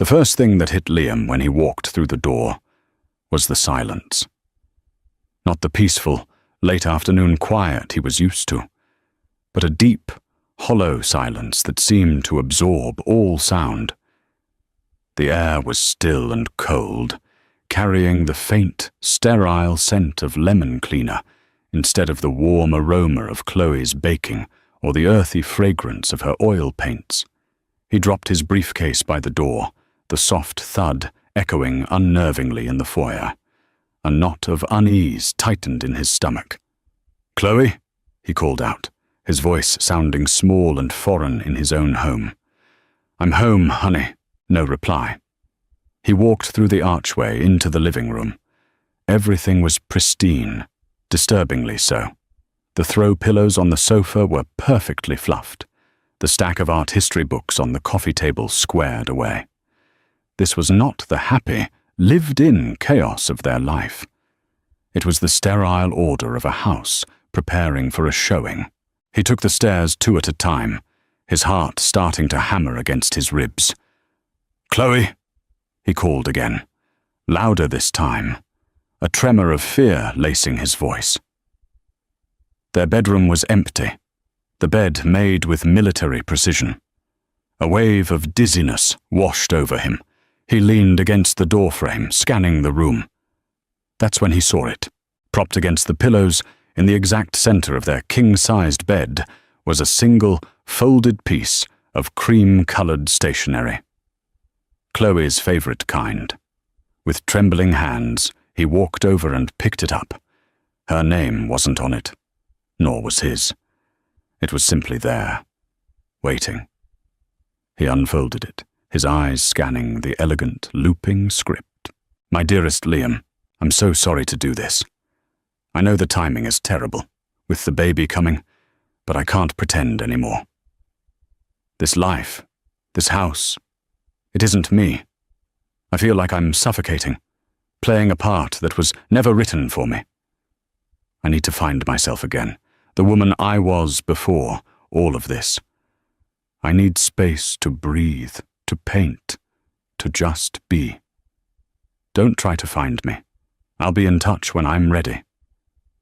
The first thing that hit Liam when he walked through the door was the silence. Not the peaceful, late afternoon quiet he was used to, but a deep, hollow silence that seemed to absorb all sound. The air was still and cold, carrying the faint, sterile scent of lemon cleaner instead of the warm aroma of Chloe's baking or the earthy fragrance of her oil paints. He dropped his briefcase by the door, the soft thud echoing unnervingly in the foyer. A knot of unease tightened in his stomach. "Chloe?" he called out, his voice sounding small and foreign in his own home. "I'm home, honey." No reply. He walked through the archway into the living room. Everything was pristine, disturbingly so. The throw pillows on the sofa were perfectly fluffed, the stack of art history books on the coffee table squared away. This was not the happy, lived-in chaos of their life. It was the sterile order of a house preparing for a showing. He took the stairs 2 at a time, his heart starting to hammer against his ribs. "Chloe," he called again, louder this time, a tremor of fear lacing his voice. Their bedroom was empty, the bed made with military precision. A wave of dizziness washed over him. He leaned against the doorframe, scanning the room. That's when he saw it. Propped against the pillows, in the exact center of their king-sized bed, was a single, folded piece of cream-colored stationery. Chloe's favorite kind. With trembling hands, he walked over and picked it up. Her name wasn't on it, nor was his. It was simply there, waiting. He unfolded it, his eyes scanning the elegant, looping script. "My dearest Liam, I'm so sorry to do this. I know the timing is terrible, with the baby coming, but I can't pretend anymore. This life, this house, it isn't me. I feel like I'm suffocating, playing a part that was never written for me. I need to find myself again, the woman I was before all of this. I need space to breathe, to paint, to just be. Don't try to find me. I'll be in touch when I'm ready.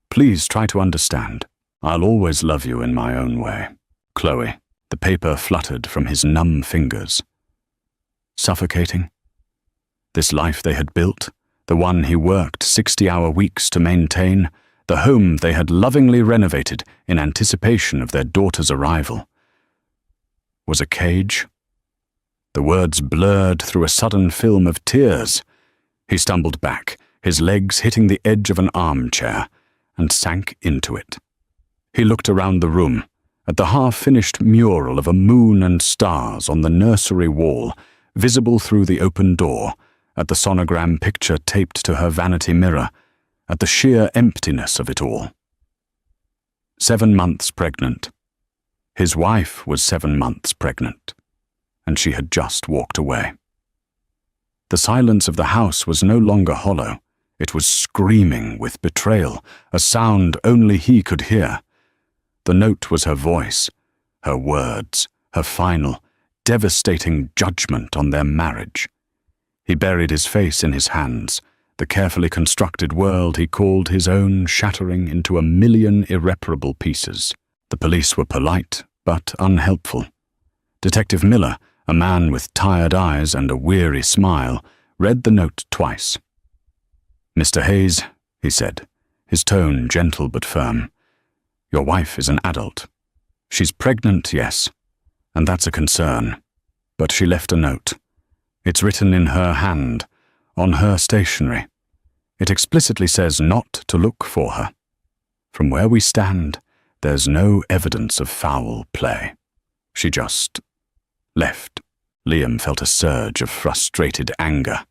Please try to understand. I'll always love you in my own way. Chloe." The paper fluttered from his numb fingers. Suffocating? This life they had built, the one he worked 60-hour weeks to maintain, the home they had lovingly renovated in anticipation of their daughter's arrival, was a cage? The words blurred through a sudden film of tears. He stumbled back, his legs hitting the edge of an armchair, and sank into it. He looked around the room, at the half-finished mural of a moon and stars on the nursery wall, visible through the open door, at the sonogram picture taped to her vanity mirror, at the sheer emptiness of it all. 7 months pregnant. His wife was 7 months pregnant, and she had just walked away. The silence of the house was no longer hollow. It was screaming with betrayal, a sound only he could hear. The note was her voice, her words, her final, devastating judgment on their marriage. He buried his face in his hands, the carefully constructed world he called his own shattering into a million irreparable pieces. The police were polite, but unhelpful. Detective Miller, a man with tired eyes and a weary smile, read the note twice. "Mr. Hayes," he said, his tone gentle but firm, "your wife is an adult. She's pregnant, yes, and that's a concern. But she left a note. It's written in her hand, on her stationery. It explicitly says not to look for her. From where we stand, there's no evidence of foul play. She just left." Liam felt a surge of frustrated anger.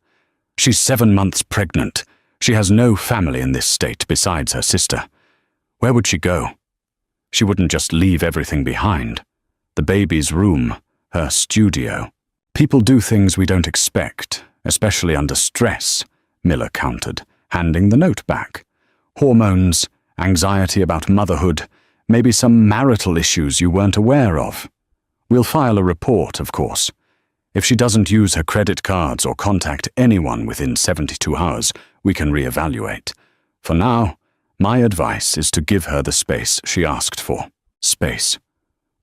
"She's 7 months pregnant. She has no family in this state besides her sister. Where would she go? She wouldn't just leave everything behind. The baby's room, her studio. People do things we don't expect, especially under stress," Miller countered, handing the note back. "Hormones, anxiety about motherhood, maybe some marital issues you weren't aware of. We'll file a report, of course. If she doesn't use her credit cards or contact anyone within 72 hours, we can reevaluate. For now, my advice is to give her the space she asked for. Space.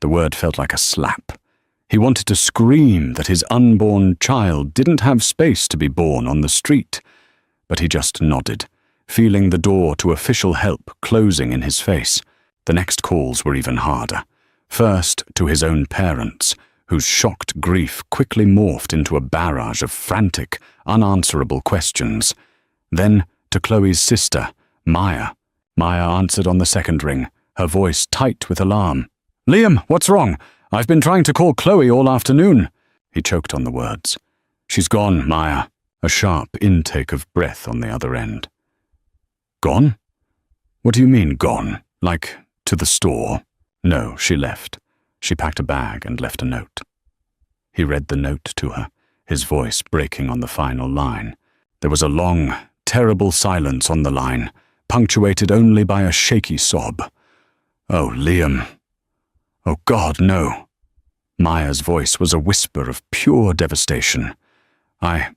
The word felt like a slap. He wanted to scream that his unborn child didn't have space to be born on the street, but he just nodded, feeling the door to official help closing in his face. The next calls were even harder. First to his own parents, whose shocked grief quickly morphed into a barrage of frantic, unanswerable questions. Then to Chloe's sister, Maya. Maya answered on the second ring, her voice tight with alarm. "Liam, what's wrong? I've been trying to call Chloe all afternoon." He choked on the words. "She's gone, Maya." A sharp intake of breath on the other end. "Gone? What do you mean, gone? Like, to the store?" "No, she left. She packed a bag and left a note." He read the note to her, his voice breaking on the final line. There was a long, terrible silence on the line, punctuated only by a shaky sob. "Oh, Liam. Oh, God, no." Maya's voice was a whisper of pure devastation. I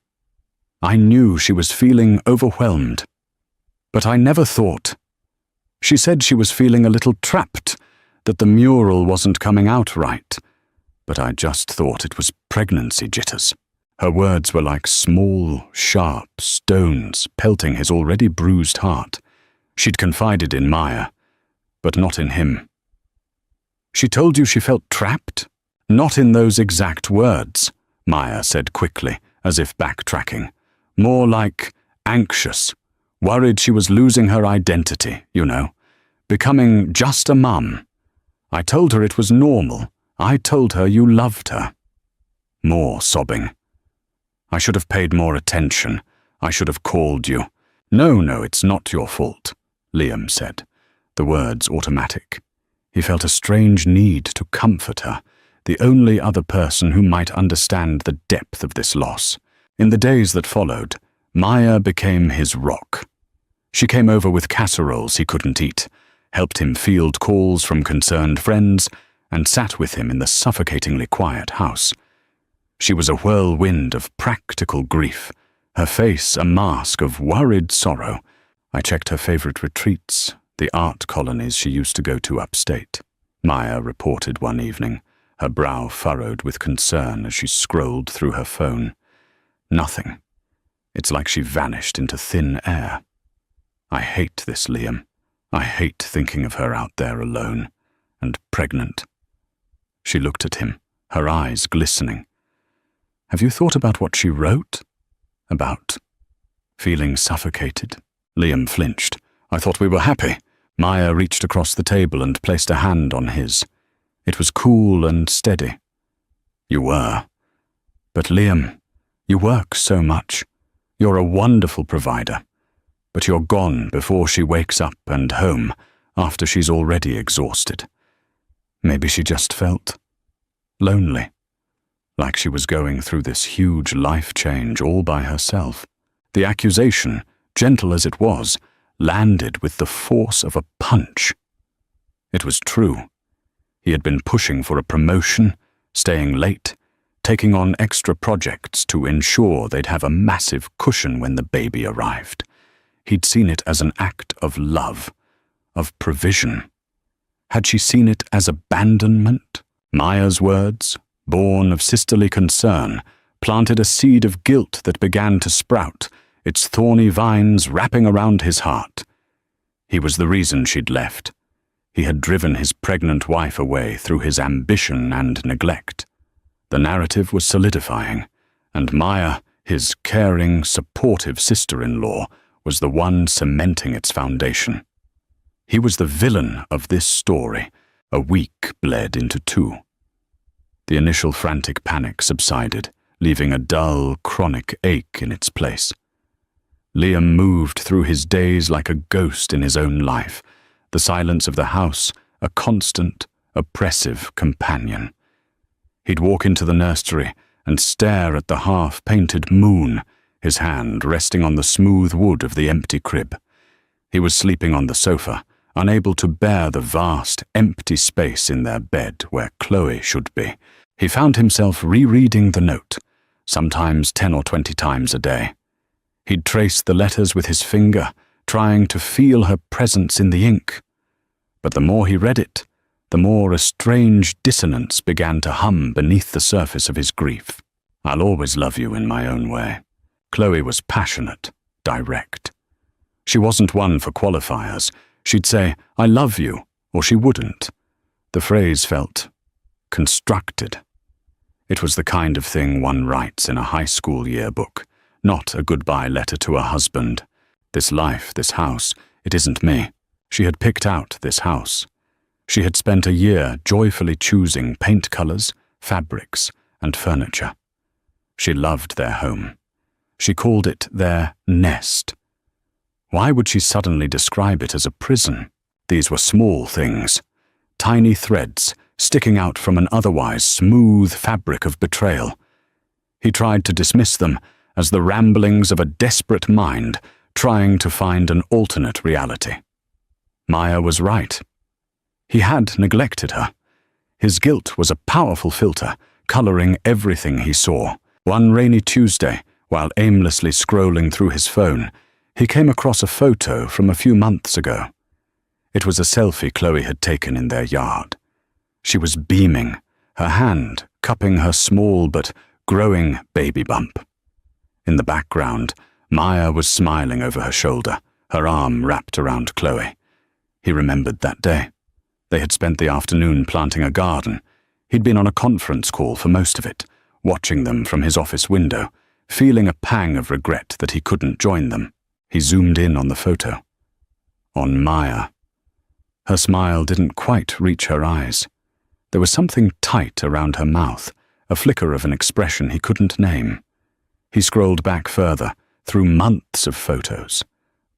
knew she was feeling overwhelmed. But I never thought. She said she was feeling a little trapped, that the mural wasn't coming out right. But I just thought it was pregnancy jitters. Her words were like small, sharp stones pelting his already bruised heart. She'd confided in Maya, but not in him. "She told you she felt trapped?" "Not in those exact words," Maya said quickly, as if backtracking. "More like anxious, worried she was losing her identity, you know, becoming just a mum. I told her it was normal. I told her you loved her." More sobbing. "I should have paid more attention. I should have called you." No, it's not your fault," Liam said, the words automatic. He felt a strange need to comfort her, the only other person who might understand the depth of this loss. In the days that followed, Maya became his rock. She came over with casseroles he couldn't eat, helped him field calls from concerned friends, and sat with him in the suffocatingly quiet house. She was a whirlwind of practical grief, her face a mask of worried sorrow. I checked her favorite retreats, the art colonies she used to go to upstate. Maya reported one evening, her brow furrowed with concern as she scrolled through her phone. Nothing. It's like she vanished into thin air. I hate this, Liam. I hate thinking of her out there alone, and pregnant. She looked at him, her eyes glistening. "Have you thought about what she wrote? About feeling suffocated?" Liam flinched. "I thought we were happy." Maya reached across the table and placed a hand on his. It was cool and steady. "You were. But Liam, you work so much. You're a wonderful provider. But you're gone before she wakes up and home, after she's already exhausted. Maybe she just felt lonely, like she was going through this huge life change all by herself." The accusation, gentle as it was, landed with the force of a punch. It was true. He had been pushing for a promotion, staying late, taking on extra projects to ensure they'd have a massive cushion when the baby arrived. He'd seen it as an act of love, of provision. Had she seen it as abandonment? Maya's words, born of sisterly concern, planted a seed of guilt that began to sprout, its thorny vines wrapping around his heart. He was the reason she'd left. He had driven his pregnant wife away through his ambition and neglect. The narrative was solidifying, and Maya, his caring, supportive sister-in-law, was the one cementing its foundation. He was the villain of this story. A week bled into 2. The initial frantic panic subsided, leaving a dull, chronic ache in its place. Liam moved through his days like a ghost in his own life, the silence of the house a constant, oppressive companion. He'd walk into the nursery and stare at the half-painted moon, his hand resting on the smooth wood of the empty crib. He was sleeping on the sofa, unable to bear the vast, empty space in their bed where Chloe should be. He found himself rereading the note, sometimes 10 or 20 times a day. He'd trace the letters with his finger, trying to feel her presence in the ink. But the more he read it, the more a strange dissonance began to hum beneath the surface of his grief. "I'll always love you in my own way." Chloe was passionate, direct. She wasn't one for qualifiers. She'd say, "I love you," or she wouldn't. The phrase felt constructed. It was the kind of thing one writes in a high school yearbook, not a goodbye letter to a husband. This life, this house, it isn't me. She had picked out this house. She had spent a year joyfully choosing paint colors, fabrics, and furniture. She loved their home. She called it their nest. Why would she suddenly describe it as a prison? These were small things, tiny threads sticking out from an otherwise smooth fabric of betrayal. He tried to dismiss them as the ramblings of a desperate mind trying to find an alternate reality. Maya was right. He had neglected her. His guilt was a powerful filter, coloring everything he saw. One rainy Tuesday, while aimlessly scrolling through his phone, he came across a photo from a few months ago. It was a selfie Chloe had taken in their yard. She was beaming, her hand cupping her small but growing baby bump. In the background, Maya was smiling over her shoulder, her arm wrapped around Chloe. He remembered that day. They had spent the afternoon planting a garden. He'd been on a conference call for most of it, watching them from his office window, feeling a pang of regret that he couldn't join them. He zoomed in on the photo. On Maya. Her smile didn't quite reach her eyes. There was something tight around her mouth, a flicker of an expression he couldn't name. He scrolled back further, through months of photos.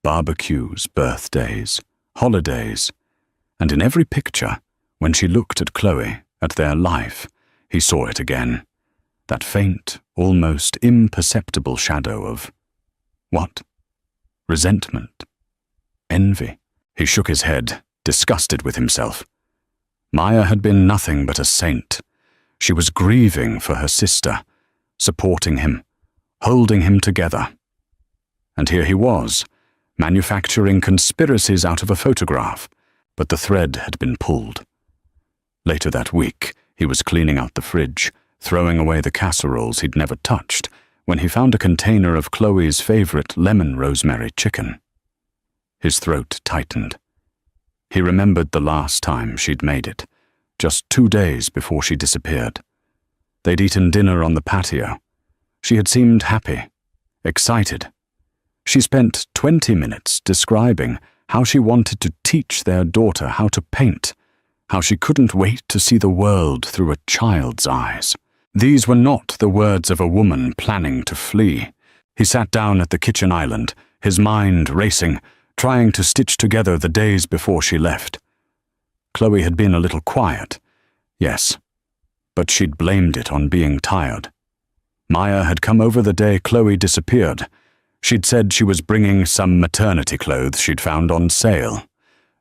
Barbecues, birthdays, holidays. And in every picture, when she looked at Chloe, at their life, he saw it again. That faint, almost imperceptible shadow of... what? Resentment? Envy? He shook his head, disgusted with himself. Maya had been nothing but a saint. She was grieving for her sister, supporting him, holding him together. And here he was, manufacturing conspiracies out of a photograph, but the thread had been pulled. Later that week, he was cleaning out the fridge, throwing away the casseroles he'd never touched, when he found a container of Chloe's favorite lemon rosemary chicken. His throat tightened. He remembered the last time she'd made it, just 2 days before she disappeared. They'd eaten dinner on the patio. She had seemed happy, excited. She spent 20 minutes describing how she wanted to teach their daughter how to paint, how she couldn't wait to see the world through a child's eyes. These were not the words of a woman planning to flee. He sat down at the kitchen island, his mind racing, trying to stitch together the days before she left. Chloe had been a little quiet, yes, but she'd blamed it on being tired. Maya had come over the day Chloe disappeared. She'd said she was bringing some maternity clothes she'd found on sale.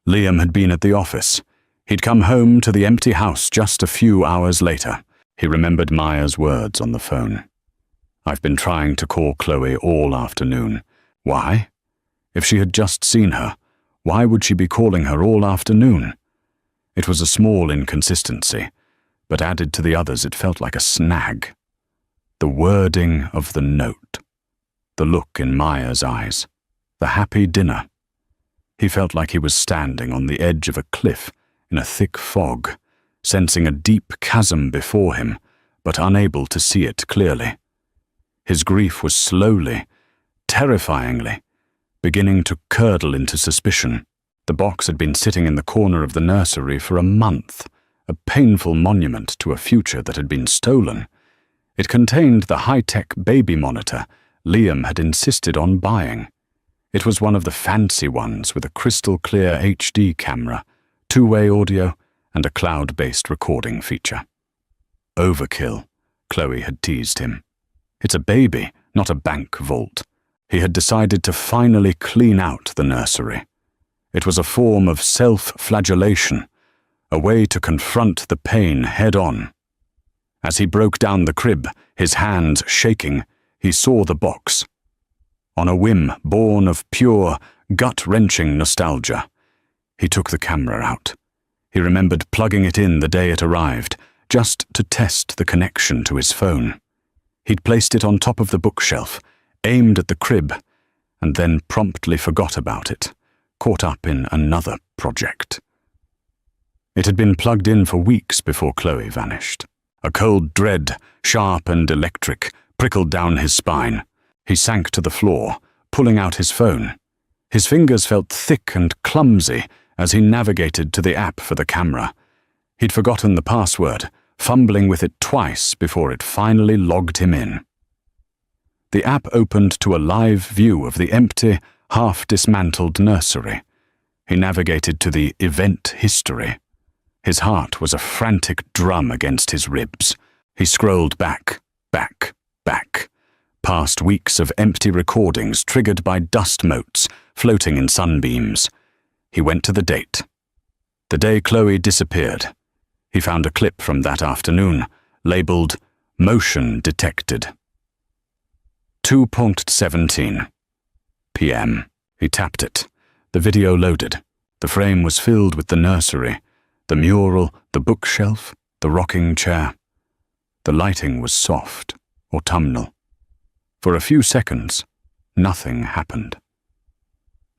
Liam had been at the office. He'd come home to the empty house just a few hours later. He remembered Maya's words on the phone. "I've been trying to call Chloe all afternoon. Why? If she had just seen her, why would she be calling her all afternoon?" It was a small inconsistency, but added to the others it felt like a snag. The wording of the note. The look in Maya's eyes. The happy dinner. He felt like he was standing on the edge of a cliff in a thick fog, sensing a deep chasm before him, but unable to see it clearly. His grief was slowly, terrifyingly, beginning to curdle into suspicion. The box had been sitting in the corner of the nursery for a month, a painful monument to a future that had been stolen. It contained the high-tech baby monitor Liam had insisted on buying. It was one of the fancy ones with a crystal-clear HD camera, two-way audio, and a cloud-based recording feature. Overkill, Chloe had teased him. It's a baby, not a bank vault. He had decided to finally clean out the nursery. It was a form of self-flagellation, a way to confront the pain head-on. As he broke down the crib, his hands shaking, he saw the box. On a whim born of pure, gut-wrenching nostalgia, he took the camera out. He remembered plugging it in the day it arrived, just to test the connection to his phone. He'd placed it on top of the bookshelf, aimed at the crib, and then promptly forgot about it, caught up in another project. It had been plugged in for weeks before Chloe vanished. A cold dread, sharp and electric, prickled down his spine. He sank to the floor, pulling out his phone. His fingers felt thick and clumsy as he navigated to the app for the camera. He'd forgotten the password, fumbling with it twice before it finally logged him in. The app opened to a live view of the empty, half-dismantled nursery. He navigated to the event history. His heart was a frantic drum against his ribs. He scrolled back, past weeks of empty recordings triggered by dust motes floating in sunbeams. He went to the date. The day Chloe disappeared. He found a clip from that afternoon, labeled Motion Detected. 2:17 p.m. He tapped it. The video loaded. The frame was filled with the nursery, the mural, the bookshelf, the rocking chair. The lighting was soft, autumnal. For a few seconds, nothing happened.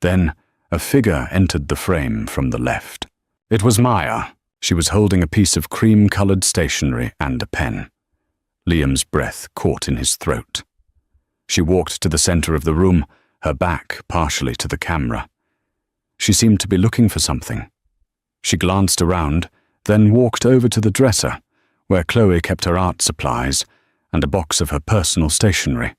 Then, a figure entered the frame from the left. It was Maya. She was holding a piece of cream-colored stationery and a pen. Liam's breath caught in his throat. She walked to the center of the room, her back partially to the camera. She seemed to be looking for something. She glanced around, then walked over to the dresser, where Chloe kept her art supplies and a box of her personal stationery.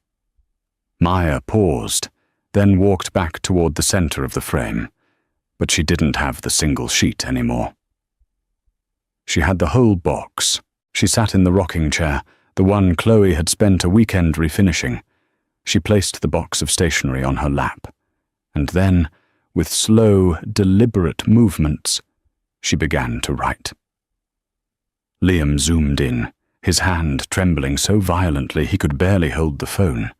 Maya paused, then walked back toward the center of the frame, but she didn't have the single sheet anymore. She had the whole box. She sat in the rocking chair, the one Chloe had spent a weekend refinishing. She placed the box of stationery on her lap, and then, with slow, deliberate movements, she began to write. Liam zoomed in, his hand trembling so violently he could barely hold the phone.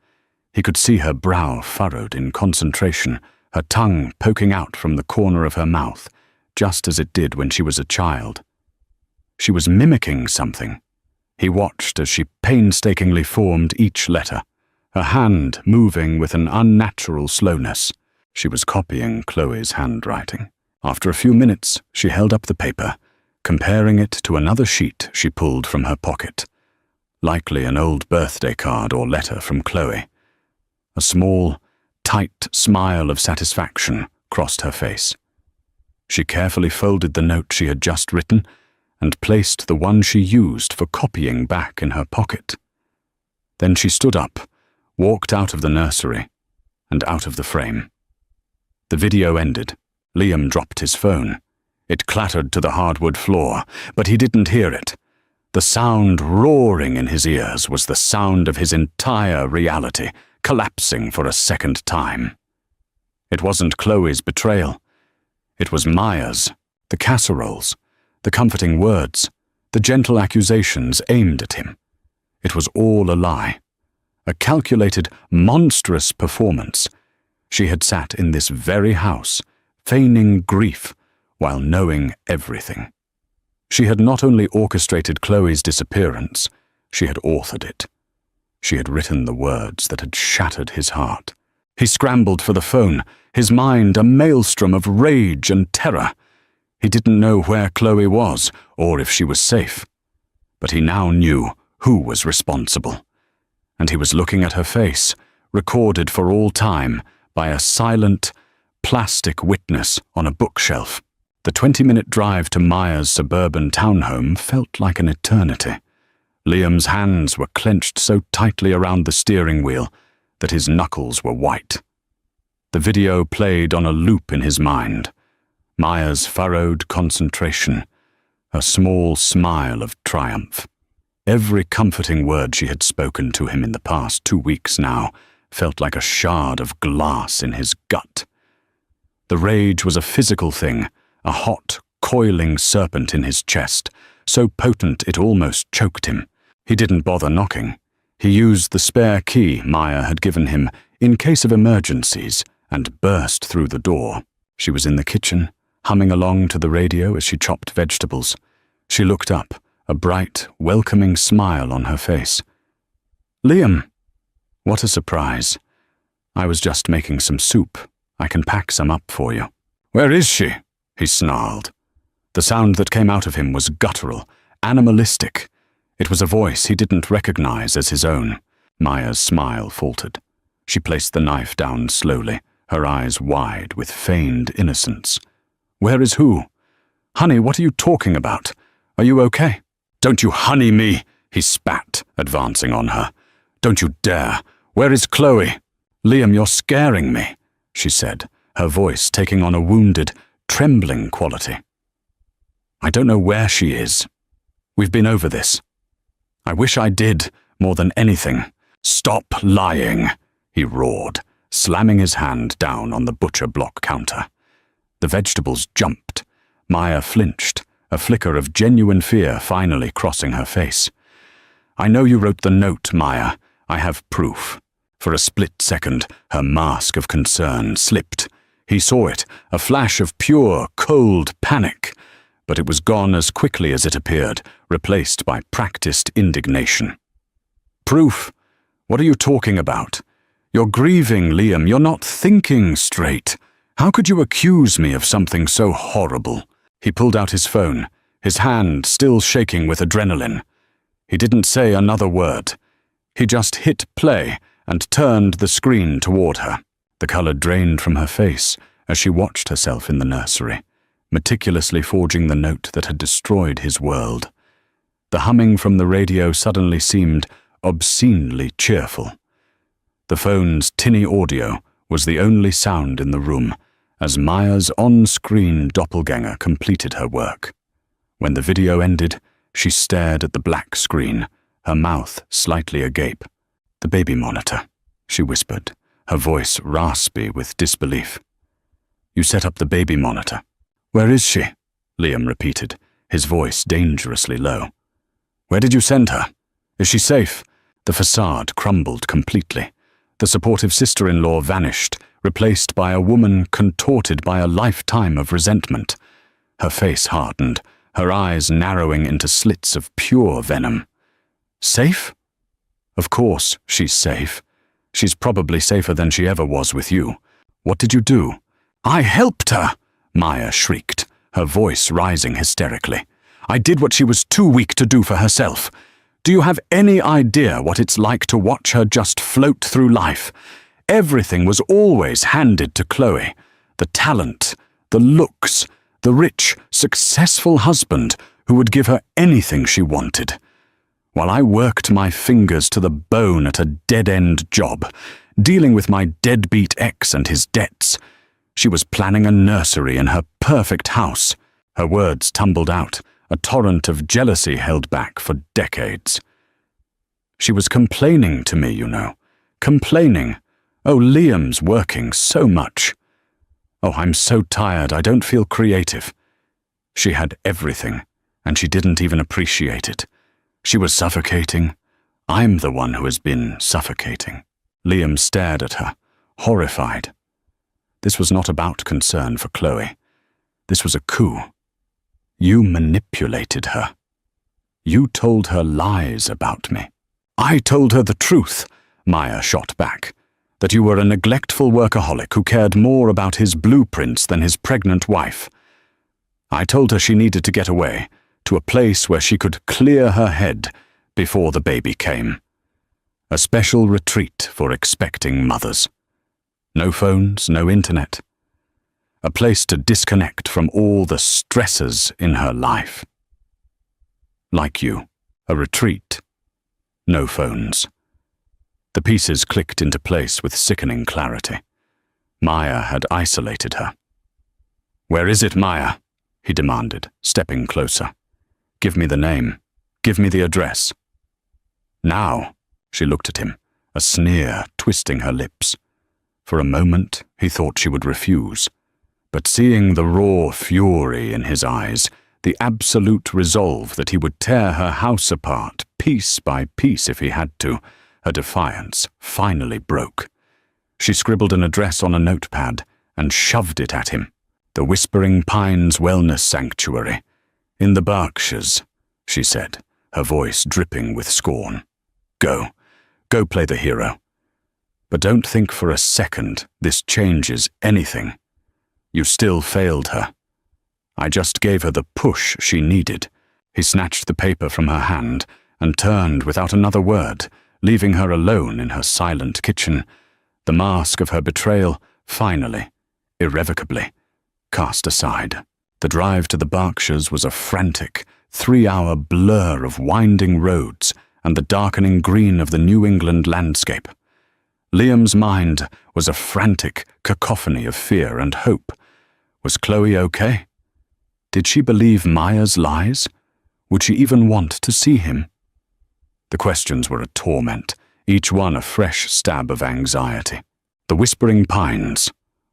He could see her brow furrowed in concentration, her tongue poking out from the corner of her mouth, just as it did when she was a child. She was mimicking something. He watched as she painstakingly formed each letter, her hand moving with an unnatural slowness. She was copying Chloe's handwriting. After a few minutes, she held up the paper, comparing it to another sheet she pulled from her pocket. Likely an old birthday card or letter from Chloe. A small, tight smile of satisfaction crossed her face. She carefully folded the note she had just written and placed the one she used for copying back in her pocket. Then she stood up, walked out of the nursery, and out of the frame. The video ended. Liam dropped his phone. It clattered to the hardwood floor, but he didn't hear it. The sound roaring in his ears was the sound of his entire reality, collapsing for a second time. It wasn't Chloe's betrayal. It was Maya's, the casseroles, the comforting words, the gentle accusations aimed at him. It was all a lie. A calculated, monstrous performance. She had sat in this very house, feigning grief while knowing everything. She had not only orchestrated Chloe's disappearance, she had authored it. She had written the words that had shattered his heart. He scrambled for the phone, his mind a maelstrom of rage and terror. He didn't know where Chloe was or if she was safe, but he now knew who was responsible. And he was looking at her face, recorded for all time by a silent, plastic witness on a bookshelf. The 20-minute drive to Maya's suburban townhome felt like an eternity. Liam's hands were clenched so tightly around the steering wheel that his knuckles were white. The video played on a loop in his mind. Maya's furrowed concentration, a small smile of triumph. Every comforting word she had spoken to him in the past 2 weeks now felt like a shard of glass in his gut. The rage was a physical thing, a hot, coiling serpent in his chest, so potent it almost choked him. He didn't bother knocking. He used the spare key Maya had given him in case of emergencies and burst through the door. She was in the kitchen, humming along to the radio as she chopped vegetables. She looked up, a bright, welcoming smile on her face. "Liam!" "What a surprise. I was just making some soup. I can pack some up for you." "Where is she?" he snarled. The sound that came out of him was guttural, animalistic. It was a voice he didn't recognize as his own. Maya's smile faltered. She placed the knife down slowly, her eyes wide with feigned innocence. "Where is who?" "Honey, what are you talking about? Are you okay?" "Don't you honey me," he spat, advancing on her. "Don't you dare. Where is Chloe?" "Liam, you're scaring me," she said, her voice taking on a wounded, trembling quality. "I don't know where she is. We've been over this. I wish I did, more than anything." "Stop lying," he roared, slamming his hand down on the butcher block counter. The vegetables jumped. Maya flinched, a flicker of genuine fear finally crossing her face. "I know you wrote the note, Maya. I have proof." For a split second, her mask of concern slipped. He saw it, a flash of pure, cold panic. But it was gone as quickly as it appeared, replaced by practiced indignation. "Proof? What are you talking about? You're grieving, Liam. You're not thinking straight. How could you accuse me of something so horrible?" He pulled out his phone, his hand still shaking with adrenaline. He didn't say another word. He just hit play and turned the screen toward her. The color drained from her face as she watched herself in the nursery, meticulously forging the note that had destroyed his world. The humming from the radio suddenly seemed obscenely cheerful. The phone's tinny audio was the only sound in the room as Maya's on-screen doppelganger completed her work. When the video ended, she stared at the black screen, her mouth slightly agape. "The baby monitor," she whispered, her voice raspy with disbelief. "You set up the baby monitor." "Where is she?" Liam repeated, his voice dangerously low. "Where did you send her? Is she safe?" The facade crumbled completely. The supportive sister-in-law vanished, replaced by a woman contorted by a lifetime of resentment. Her face hardened, her eyes narrowing into slits of pure venom. "Safe? Of course she's safe. She's probably safer than she ever was with you. What did you do?" "I helped her!" Maya shrieked, her voice rising hysterically. "I did what she was too weak to do for herself. Do you have any idea what it's like to watch her just float through life? Everything was always handed to Chloe. The talent, the looks, the rich, successful husband who would give her anything she wanted. While I worked my fingers to the bone at a dead-end job, dealing with my deadbeat ex and his debts, she was planning a nursery in her perfect house." Her words tumbled out, a torrent of jealousy held back for decades. "She was complaining to me, you know. Complaining. Oh, Liam's working so much. Oh, I'm so tired, I don't feel creative." She had everything, and she didn't even appreciate it. She was suffocating. I'm the one who has been suffocating. Liam stared at her, horrified. This was not about concern for Chloe. This was a coup. You manipulated her. You told her lies about me. "I told her the truth," Maya shot back, "that you were a neglectful workaholic who cared more about his blueprints than his pregnant wife. I told her she needed to get away, to a place where she could clear her head before the baby came. A special retreat for expecting mothers. No phones, no internet. A place to disconnect from all the stressors in her life. Like you, a retreat. No phones." The pieces clicked into place with sickening clarity. Maya had isolated her. "Where is it, Maya?" he demanded, stepping closer. "Give me the name. Give me the address." "Now," she looked at him, a sneer twisting her lips. For a moment, he thought she would refuse, but seeing the raw fury in his eyes, the absolute resolve that he would tear her house apart, piece by piece if he had to, her defiance finally broke. She scribbled an address on a notepad and shoved it at him. The Whispering Pines Wellness Sanctuary, in the Berkshires, she said, her voice dripping with scorn. Go play the hero. But don't think for a second this changes anything. You still failed her. I just gave her the push she needed. He snatched the paper from her hand and turned without another word, leaving her alone in her silent kitchen, the mask of her betrayal finally, irrevocably, cast aside. The drive to the Berkshires was a frantic, 3-hour blur of winding roads and the darkening green of the New England landscape. Liam's mind was a frantic cacophony of fear and hope. Was Chloe okay? Did she believe Maya's lies? Would she even want to see him? The questions were a torment, each one a fresh stab of anxiety. The Whispering Pines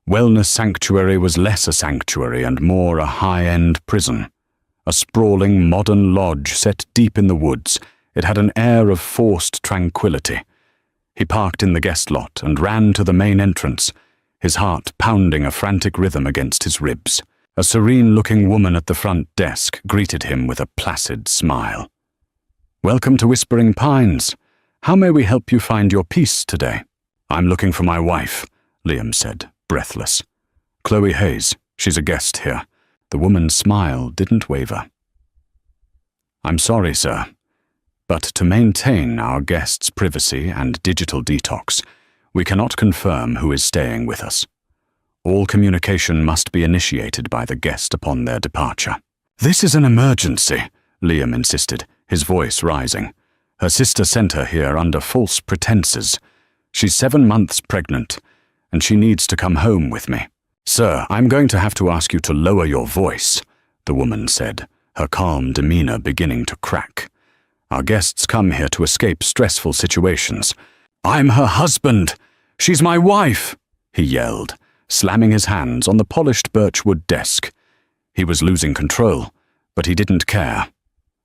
Wellness Sanctuary was less a sanctuary and more a high-end prison. A sprawling modern lodge set deep in the woods, it had an air of forced tranquility. He parked in the guest lot and ran to the main entrance, his heart pounding a frantic rhythm against his ribs. A serene-looking woman at the front desk greeted him with a placid smile. "Welcome to Whispering Pines. How may we help you find your peace today?" "I'm looking for my wife," Liam said, breathless. "Chloe Hayes. She's a guest here." The woman's smile didn't waver. "I'm sorry, sir, but to maintain our guest's privacy and digital detox, we cannot confirm who is staying with us. All communication must be initiated by the guest upon their departure." "This is an emergency," Liam insisted, his voice rising. "Her sister sent her here under false pretenses. She's 7 months pregnant, and she needs to come home with me." "Sir, I'm going to have to ask you to lower your voice," the woman said, her calm demeanor beginning to crack. "Our guests come here to escape stressful situations." "I'm her husband! She's my wife!" he yelled, slamming his hands on the polished birchwood desk. He was losing control, but he didn't care.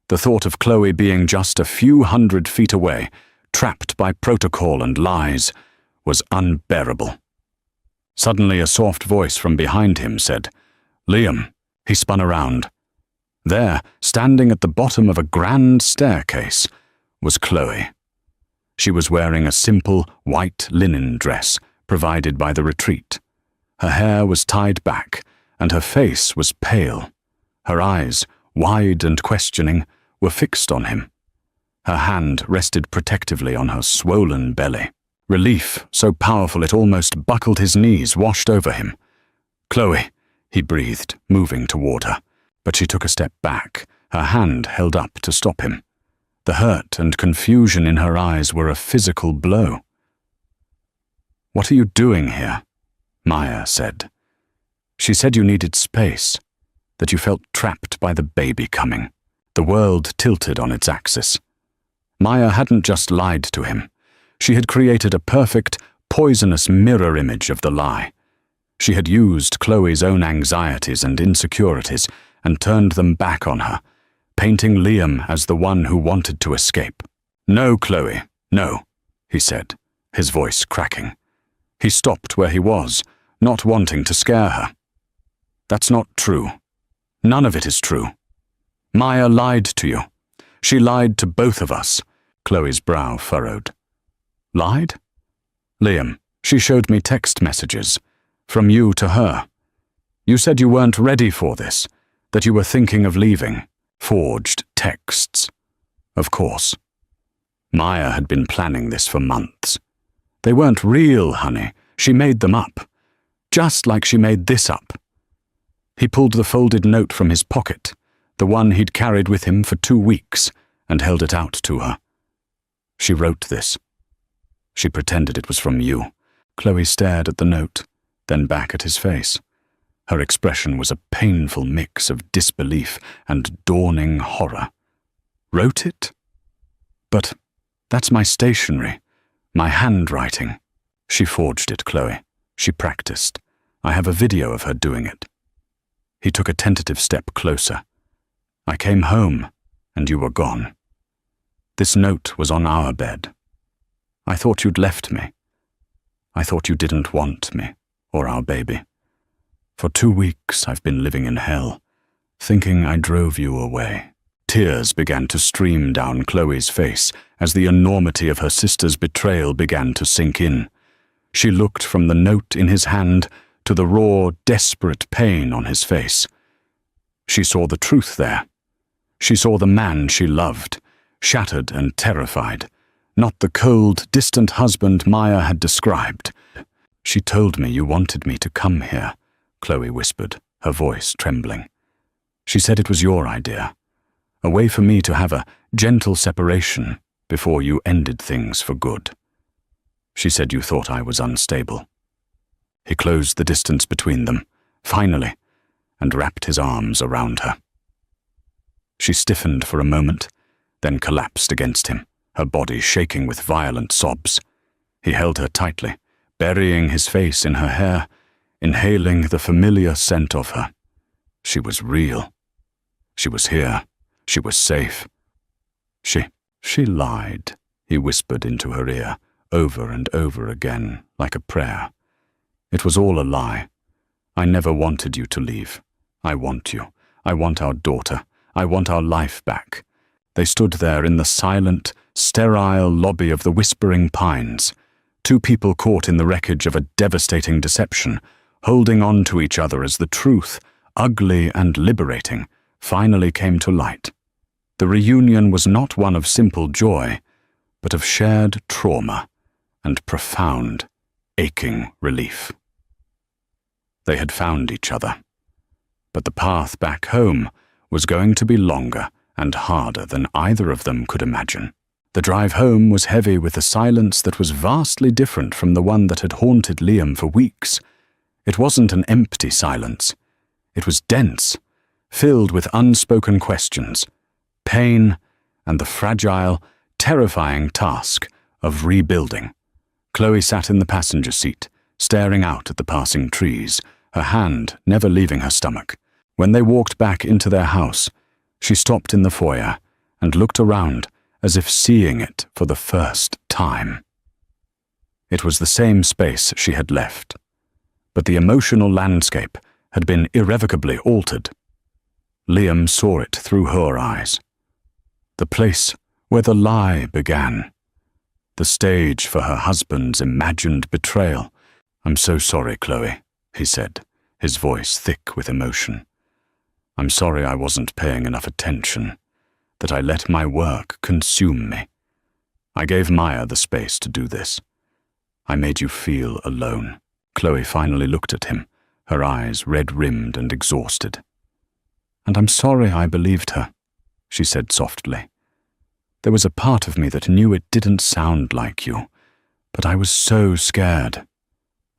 The thought of Chloe being just a few hundred feet away, trapped by protocol and lies, was unbearable. Suddenly a soft voice from behind him said, "Liam." He spun around. There, standing at the bottom of a grand staircase, was Chloe. She was wearing a simple white linen dress provided by the retreat. Her hair was tied back, and her face was pale. Her eyes, wide and questioning, were fixed on him. Her hand rested protectively on her swollen belly. Relief, so powerful it almost buckled his knees, washed over him. "Chloe," he breathed, moving toward her, but she took a step back, her hand held up to stop him. The hurt and confusion in her eyes were a physical blow. "What are you doing here?" Maya said. "She said you needed space, that you felt trapped by the baby coming." The world tilted on its axis. Maya hadn't just lied to him. She had created a perfect, poisonous mirror image of the lie. She had used Chloe's own anxieties and insecurities and turned them back on her, painting Liam as the one who wanted to escape. "No, Chloe, no," he said, his voice cracking. He stopped where he was, not wanting to scare her. "That's not true. None of it is true. Maya lied to you. She lied to both of us." Chloe's brow furrowed. "Lied?" "Liam, she showed me text messages, from you to her. You said you weren't ready for this, that you were thinking of leaving. Forged texts. Of course. Maya had been planning this for months. They weren't real, honey. She made them up. Just like she made this up." He pulled the folded note from his pocket, the one he'd carried with him for 2 weeks, and held it out to her. "She wrote this. She pretended it was from you." Chloe stared at the note, then back at his face. Her expression was a painful mix of disbelief and dawning horror. "Wrote it? But that's my stationery, my handwriting." "She forged it, Chloe. She practiced. I have a video of her doing it." He took a tentative step closer. I came home, and you were gone. This note was on our bed. I thought you'd left me. I thought you didn't want me, or our baby. For 2 weeks I've been living in hell, thinking I drove you away." Tears began to stream down Chloe's face as the enormity of her sister's betrayal began to sink in. She looked from the note in his hand to the raw, desperate pain on his face. She saw the truth there. She saw the man she loved, shattered and terrified, not the cold, distant husband Maya had described. "She told me you wanted me to come here," Chloe whispered, her voice trembling. "She said it was your idea, a way for me to have a gentle separation before you ended things for good. She said you thought I was unstable." He closed the distance between them, finally, and wrapped his arms around her. She stiffened for a moment, then collapsed against him, her body shaking with violent sobs. He held her tightly, burying his face in her hair, inhaling the familiar scent of her. She was real. She was here. She was safe. She lied, he whispered into her ear, over and over again, like a prayer. "It was all a lie. I never wanted you to leave. I want you. I want our daughter. I want our life back." They stood there in the silent, sterile lobby of the Whispering Pines, 2 people caught in the wreckage of a devastating deception, holding on to each other as the truth, ugly and liberating, finally came to light. The reunion was not one of simple joy, but of shared trauma and profound, aching relief. They had found each other, but the path back home was going to be longer and harder than either of them could imagine. The drive home was heavy with a silence that was vastly different from the one that had haunted Liam for weeks. It wasn't an empty silence. It was dense, filled with unspoken questions, pain, and the fragile, terrifying task of rebuilding. Chloe sat in the passenger seat, staring out at the passing trees, her hand never leaving her stomach. When they walked back into their house, she stopped in the foyer and looked around as if seeing it for the first time. It was the same space she had left, but the emotional landscape had been irrevocably altered. Liam saw it through her eyes. The place where the lie began. The stage for her husband's imagined betrayal. "I'm so sorry, Chloe," he said, his voice thick with emotion. "I'm sorry I wasn't paying enough attention, that I let my work consume me. I gave Maya the space to do this. I made you feel alone." Chloe finally looked at him, her eyes red-rimmed and exhausted. "And I'm sorry I believed her," she said softly. "There was a part of me that knew it didn't sound like you, but I was so scared.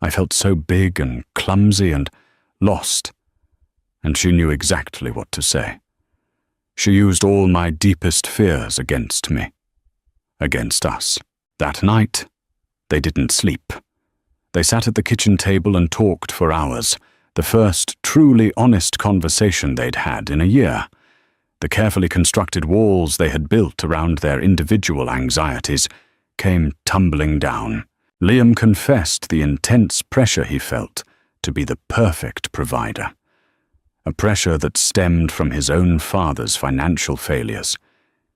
I felt so big and clumsy and lost, and she knew exactly what to say. She used all my deepest fears against me, against us." That night, they didn't sleep. They sat at the kitchen table and talked for hours, the first truly honest conversation they'd had in a year. The carefully constructed walls they had built around their individual anxieties came tumbling down. Liam confessed the intense pressure he felt to be the perfect provider, a pressure that stemmed from his own father's financial failures.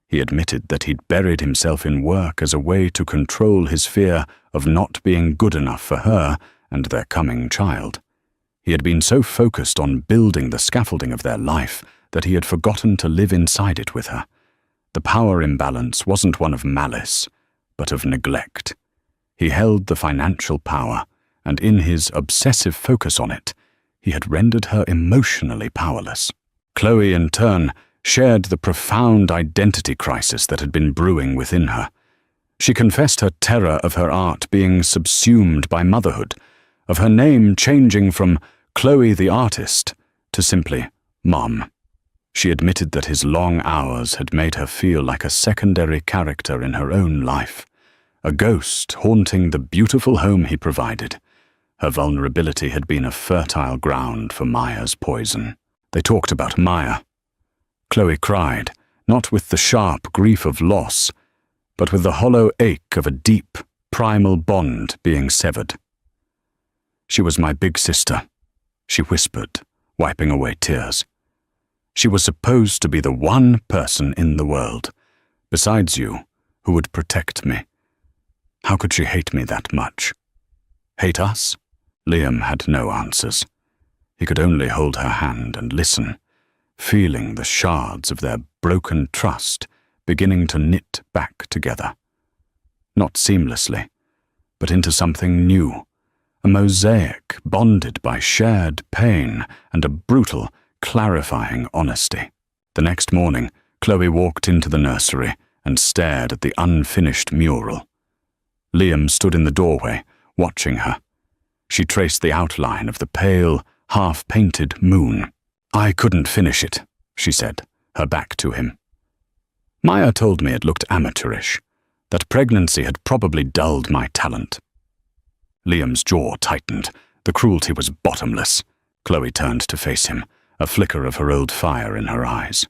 He admitted that he'd buried himself in work as a way to control his fear of not being good enough for her and their coming child. He had been so focused on building the scaffolding of their life that he had forgotten to live inside it with her. The power imbalance wasn't one of malice, but of neglect. He held the financial power, and in his obsessive focus on it, he had rendered her emotionally powerless. Chloe, in turn, shared the profound identity crisis that had been brewing within her. She confessed her terror of her art being subsumed by motherhood, of her name changing from Chloe the artist to simply Mom. She admitted that his long hours had made her feel like a secondary character in her own life, a ghost haunting the beautiful home he provided. Her vulnerability had been a fertile ground for Maya's poison. They talked about Maya. Chloe cried, not with the sharp grief of loss, but with the hollow ache of a deep, primal bond being severed. She was my big sister, she whispered, wiping away tears. She was supposed to be the one person in the world, besides you, who would protect me. How could she hate me that much? Hate us? Liam had no answers. He could only hold her hand and listen, feeling the shards of their broken trust beginning to knit back together. Not seamlessly, but into something new, a mosaic bonded by shared pain and a brutal, clarifying honesty. The next morning, Chloe walked into the nursery and stared at the unfinished mural. Liam stood in the doorway, watching her. She traced the outline of the pale, half-painted moon. "I couldn't finish it," she said, her back to him. Maya told me it looked amateurish, that pregnancy had probably dulled my talent. Liam's jaw tightened. The cruelty was bottomless. Chloe turned to face him, a flicker of her old fire in her eyes.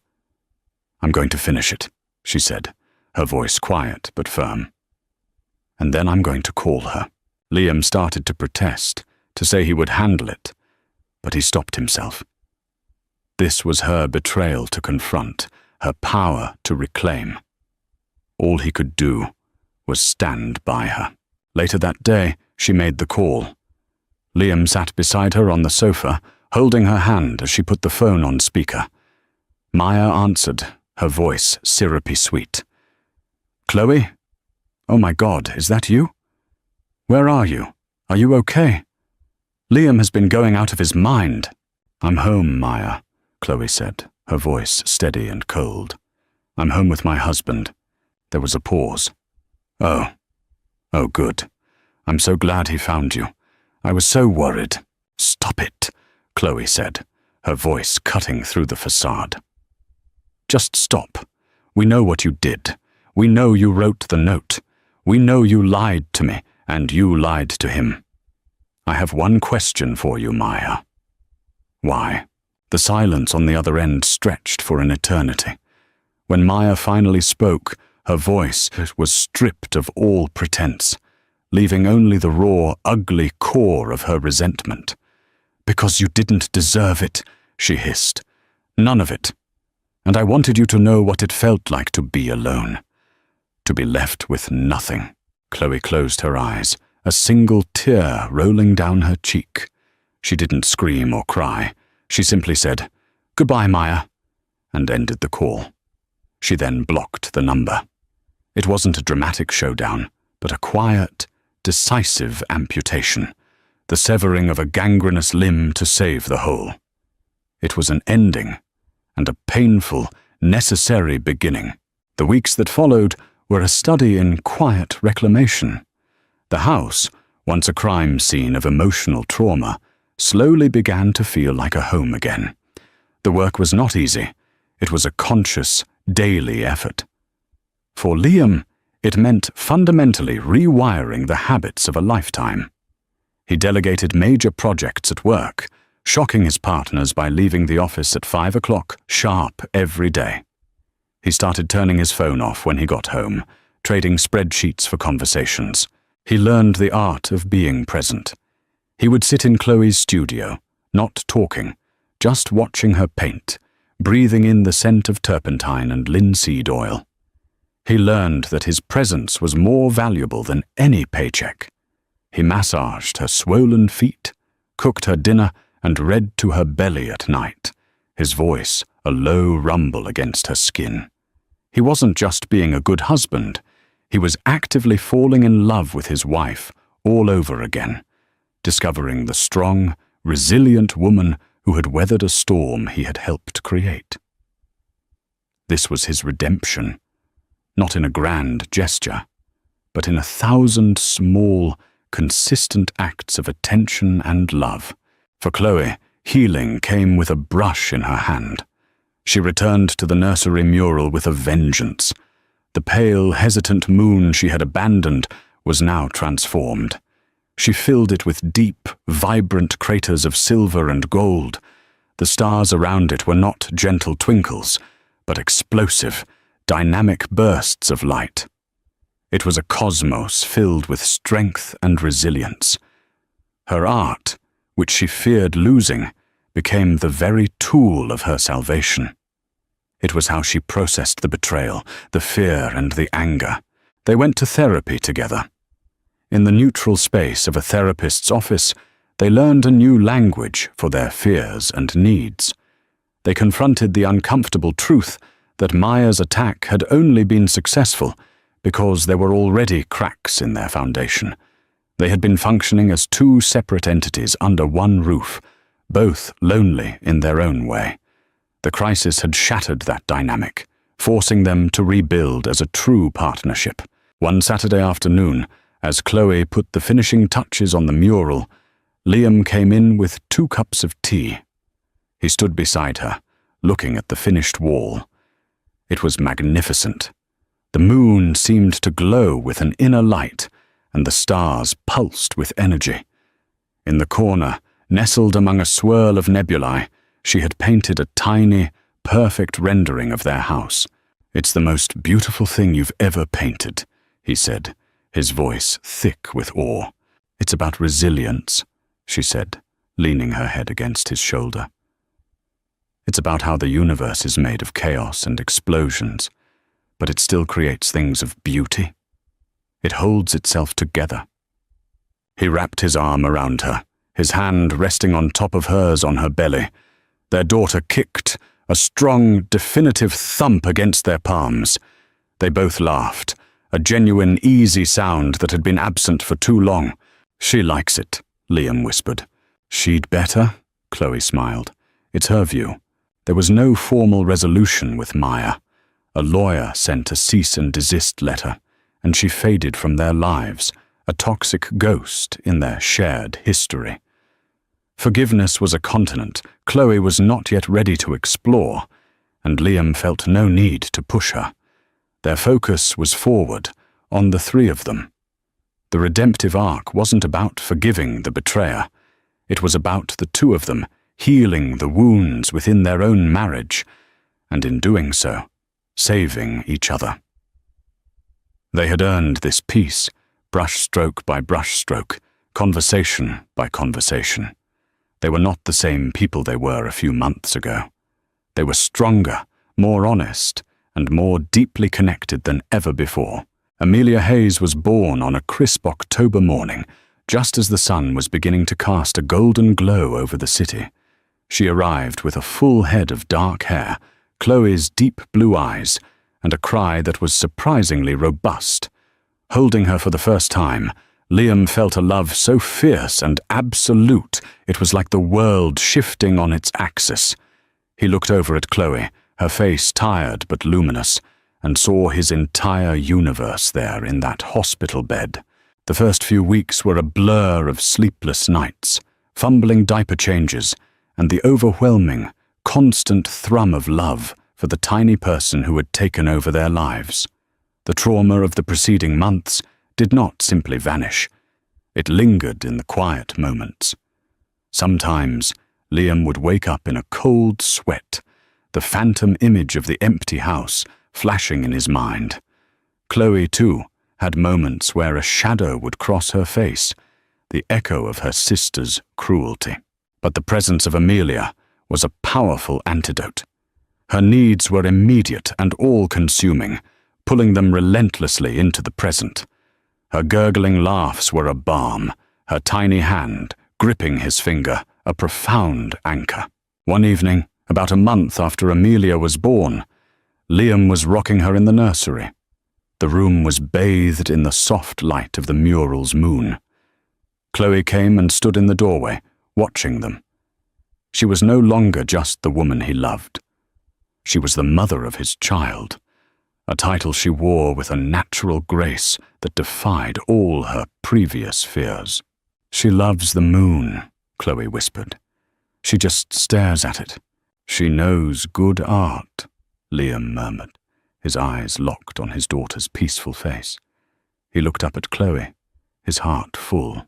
"I'm going to finish it," she said, her voice quiet but firm. "And then I'm going to call her." Liam started to protest, to say he would handle it, but he stopped himself. This was her betrayal to confront, her power to reclaim. All he could do was stand by her. Later that day, she made the call. Liam sat beside her on the sofa, holding her hand as she put the phone on speaker. Maya answered, her voice syrupy sweet. "Chloe? Oh my God, is that you? Where are you? Are you okay? Liam has been going out of his mind." "I'm home, Maya," Chloe said, her voice steady and cold. "I'm home with my husband." There was a pause. Oh, good. I'm so glad he found you. I was so worried." "Stop it," Chloe said, her voice cutting through the facade. "Just stop. We know what you did. We know you wrote the note. We know you lied to me, and you lied to him. I have one question for you, Maya." "Why?" The silence on the other end stretched for an eternity. When Maya finally spoke, her voice was stripped of all pretense, leaving only the raw, ugly core of her resentment. "Because you didn't deserve it," she hissed. "None of it. And I wanted you to know what it felt like to be alone. To be left with nothing." Chloe closed her eyes, a single tear rolling down her cheek. She didn't scream or cry. She simply said, "Goodbye, Maya," and ended the call. She then blocked the number. It wasn't a dramatic showdown, but a quiet, decisive amputation, the severing of a gangrenous limb to save the whole. It was an ending, and a painful, necessary beginning. The weeks that followed were a study in quiet reclamation. The house, once a crime scene of emotional trauma, slowly began to feel like a home again. The work was not easy. It was a conscious, daily effort. For Liam, it meant fundamentally rewiring the habits of a lifetime. He delegated major projects at work, shocking his partners by leaving the office at 5 o'clock sharp every day. He started turning his phone off when he got home, trading spreadsheets for conversations. He learned the art of being present. He would sit in Chloe's studio, not talking, just watching her paint, breathing in the scent of turpentine and linseed oil. He learned that his presence was more valuable than any paycheck. He massaged her swollen feet, cooked her dinner, and read to her belly at night, his voice a low rumble against her skin. He wasn't just being a good husband. He was actively falling in love with his wife all over again, discovering the strong, resilient woman who had weathered a storm he had helped create. This was his redemption, not in a grand gesture, but in 1,000 small, consistent acts of attention and love. For Chloe, healing came with a brush in her hand. She returned to the nursery mural with a vengeance. The pale, hesitant moon she had abandoned was now transformed. She filled it with deep, vibrant craters of silver and gold. The stars around it were not gentle twinkles, but explosive, dynamic bursts of light. It was a cosmos filled with strength and resilience. Her art, which she feared losing, became the very tool of her salvation. It was how she processed the betrayal, the fear and the anger. They went to therapy together. In the neutral space of a therapist's office, they learned a new language for their fears and needs. They confronted the uncomfortable truth that Maya's attack had only been successful because there were already cracks in their foundation. They had been functioning as two separate entities under one roof, both lonely in their own way. The crisis had shattered that dynamic, forcing them to rebuild as a true partnership. One Saturday afternoon, as Chloe put the finishing touches on the mural, Liam came in with 2 cups of tea. He stood beside her, looking at the finished wall. It was magnificent. The moon seemed to glow with an inner light, and the stars pulsed with energy. In the corner, nestled among a swirl of nebulae, she had painted a tiny, perfect rendering of their house. "It's the most beautiful thing you've ever painted," he said, his voice thick with awe. "It's about resilience," she said, leaning her head against his shoulder. "It's about how the universe is made of chaos and explosions, but it still creates things of beauty. It holds itself together." He wrapped his arm around her, his hand resting on top of hers on her belly. Their daughter kicked, a strong, definitive thump against their palms. They both laughed, a genuine, easy sound that had been absent for too long. "She likes it," Liam whispered. "She'd better," Chloe smiled. "It's her view." There was no formal resolution with Maya. A lawyer sent a cease and desist letter, and she faded from their lives, a toxic ghost in their shared history. Forgiveness was a continent Chloe was not yet ready to explore, and Liam felt no need to push her. Their focus was forward, on the 3 of them. The redemptive arc wasn't about forgiving the betrayer. It was about the 2 of them healing the wounds within their own marriage, and in doing so, saving each other. They had earned this peace, brushstroke by brushstroke, conversation by conversation. They were not the same people they were a few months ago. They were stronger, more honest, and more deeply connected than ever before. Amelia Hayes was born on a crisp October morning, just as the sun was beginning to cast a golden glow over the city. She arrived with a full head of dark hair, Chloe's deep blue eyes, and a cry that was surprisingly robust. Holding her for the first time, Liam felt a love so fierce and absolute it was like the world shifting on its axis. He looked over at Chloe, her face tired but luminous, and saw his entire universe there in that hospital bed. The first few weeks were a blur of sleepless nights, fumbling diaper changes, and the overwhelming, constant thrum of love for the tiny person who had taken over their lives. The trauma of the preceding months did not simply vanish. It lingered in the quiet moments. Sometimes, Liam would wake up in a cold sweat, the phantom image of the empty house flashing in his mind. Chloe, too, had moments where a shadow would cross her face, the echo of her sister's cruelty. But the presence of Amelia was a powerful antidote. Her needs were immediate and all-consuming, pulling them relentlessly into the present. Her gurgling laughs were a balm, her tiny hand, gripping his finger, a profound anchor. One evening, about a month after Amelia was born, Liam was rocking her in the nursery. The room was bathed in the soft light of the mural's moon. Chloe came and stood in the doorway, watching them. She was no longer just the woman he loved. She was the mother of his child, a title she wore with a natural grace that defied all her previous fears. "She loves the moon," Chloe whispered. "She just stares at it. She knows good art," Liam murmured, his eyes locked on his daughter's peaceful face. He looked up at Chloe, his heart full.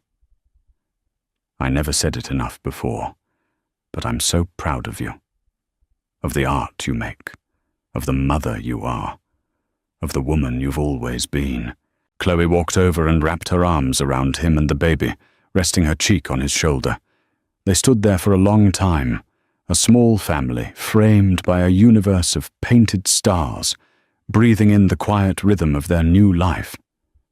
"I never said it enough before, but I'm so proud of you, of the art you make, of the mother you are, of the woman you've always been. Chloe walked over and wrapped her arms around him and the baby, resting her cheek on his shoulder. They stood there for a long time, a small family framed by a universe of painted stars, breathing in the quiet rhythm of their new life.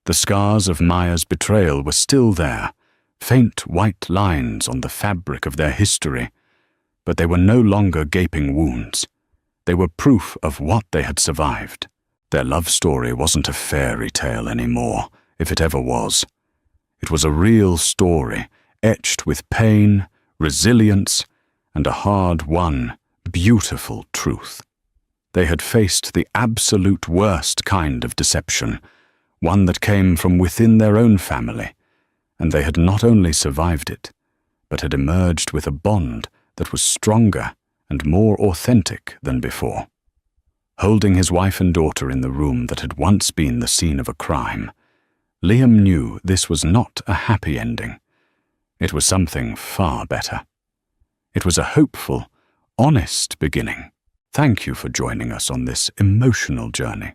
The scars of Maya's betrayal were still there, faint white lines on the fabric of their history, but they were no longer gaping wounds. They were proof of what they had survived. Their love story wasn't a fairy tale anymore, if it ever was. It was a real story, etched with pain, resilience, and a hard-won, beautiful truth. They had faced the absolute worst kind of deception, one that came from within their own family, and they had not only survived it, but had emerged with a bond that was stronger and more authentic than before. Holding his wife and daughter in the room that had once been the scene of a crime, Liam knew this was not a happy ending. It was something far better. It was a hopeful, honest beginning. Thank you for joining us on this emotional journey.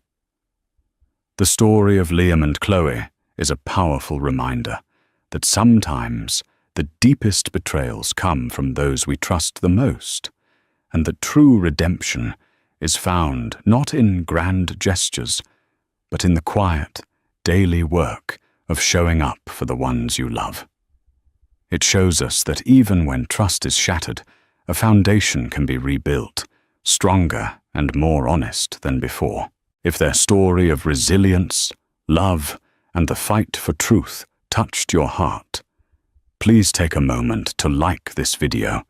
The story of Liam and Chloe is a powerful reminder that sometimes the deepest betrayals come from those we trust the most, and that true redemption is found not in grand gestures, but in the quiet, daily work of showing up for the ones you love. It shows us that even when trust is shattered, a foundation can be rebuilt, stronger and more honest than before. If their story of resilience, love, and the fight for truth touched your heart, please take a moment to like this video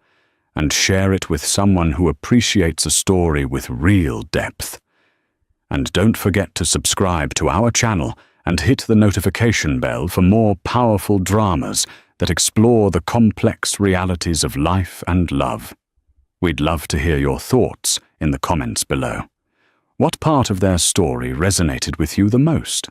and share it with someone who appreciates a story with real depth. And don't forget to subscribe to our channel and hit the notification bell for more powerful dramas that explore the complex realities of life and love. We'd love to hear your thoughts in the comments below. What part of their story resonated with you the most?